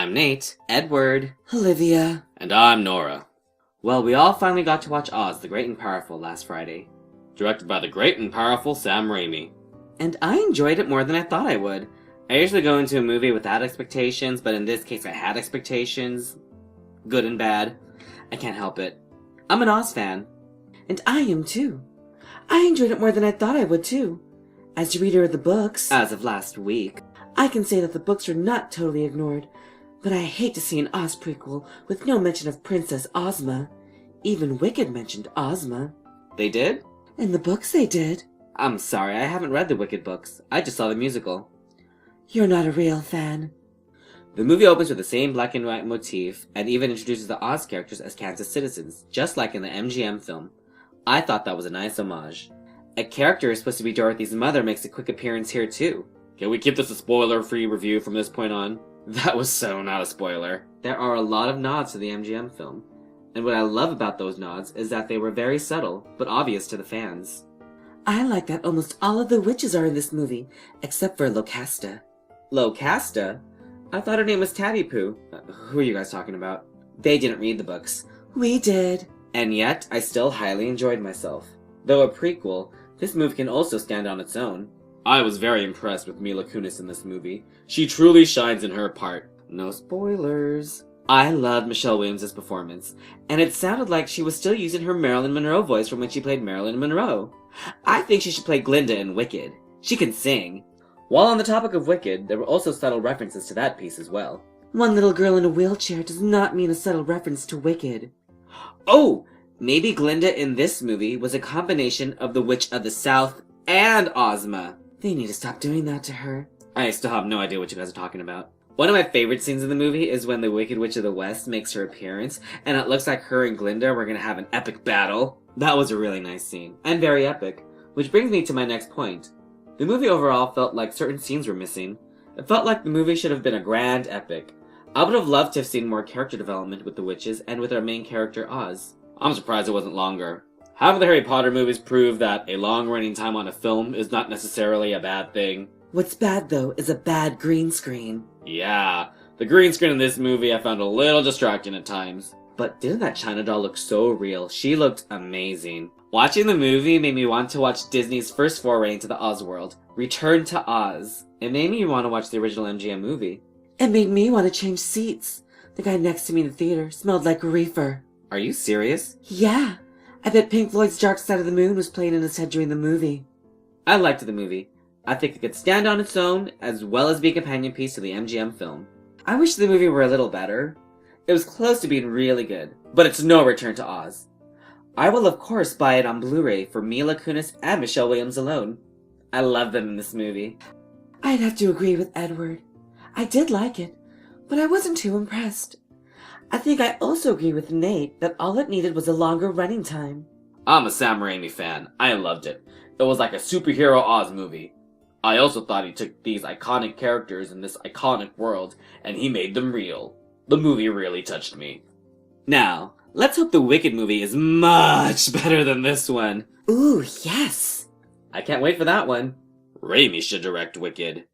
I'm Nate, Edward, Olivia. and I'm Nora. Well, we all finally got to watch Oz, the Great and Powerful last Friday. Directed by the great and powerful Sam Raimi. And I enjoyed it more than I thought I would. I usually go into a movie without expectations, but in this case I had expectations. Good and bad. I can't help it. I'm an Oz fan. And I am too. I enjoyed it more than I thought I would too. As a reader of the books, As of last week. I can say that the books are not totally ignored, but I hate to see an Oz prequel with no mention of Princess Ozma. Even Wicked mentioned Ozma. They did? In the books they did. I'm sorry, I haven't read the Wicked books. I just saw the musical. You're not a real fan. The movie opens with the same black and white motif, and even introduces the Oz characters as Kansas citizens, just like in the MGM film. I thought that was a nice homage. A character is supposed to be Dorothy's mother makes a quick appearance here too. Can we keep this a spoiler-free review from this point on? That was so not a spoiler. There are a lot of nods to the MGM film. And what I love about those nods is that they were very subtle, but obvious to the fans. I like that almost all of the witches are in this movie, except for Locasta. Locasta? I thought her name was Tatty Poo. Who are you guys talking about? They didn't read the books. We did. And yet, I still highly enjoyed myself. Though a prequel, this movie can also stand on its own. I was very impressed with Mila Kunis in this movie. She truly shines in her part. No spoilers. I loved Michelle Williams' performance, and it sounded like she was still using her Marilyn Monroe voice from when she played Marilyn Monroe. I think she should play Glinda in Wicked. She can sing. While on the topic of Wicked, there were also subtle references to that piece as well. One little girl in a wheelchair does not mean a subtle reference to Wicked. Oh! Maybe Glinda in this movie was a combination of the Witch of the South and Ozma. They need to stop doing that to her. I still have no idea what you guys are talking about. One of my favorite scenes in the movie is when the Wicked Witch of the West makes her appearance, and it looks like her and Glinda were gonna have an epic battle. That was a really nice scene, and very epic. Which brings me to my next point. The movie overall felt like certain scenes were missing. It felt like the movie should have been a grand epic. I would have loved to have seen more character development with the witches and with our main character Oz. I'm surprised it wasn't longer. Haven't the Harry Potter movies proved that a long running time on a film is not necessarily a bad thing? What's bad, though, is a bad green screen. Yeah, the green screen in this movie I found a little distracting at times. But didn't that China doll look so real? She looked amazing. Watching the movie made me want to watch Disney's first foray into the Oz world, Return to Oz. It made me want to watch the original MGM movie. It made me want to change seats. The guy next to me in the theater smelled like a reefer. Are you serious? Yeah. I bet Pink Floyd's Dark Side of the Moon was playing in his head during the movie. I liked the movie. I think it could stand on its own, as well as be a companion piece to the MGM film. I wish the movie were a little better. It was close to being really good, but it's no Return to Oz. I will of course buy it on Blu-ray for Mila Kunis and Michelle Williams alone. I love them in this movie. I'd have to agree with Edward. I did like it, but I wasn't too impressed. I think I also agree with Nate that all it needed was a longer running time. I'm a Sam Raimi fan. I loved it. It was like a superhero Oz movie. I also thought he took these iconic characters in this iconic world, and he made them real. The movie really touched me. Now, let's hope the Wicked movie is much better than this one. Ooh, yes! I can't wait for that one. Raimi should direct Wicked.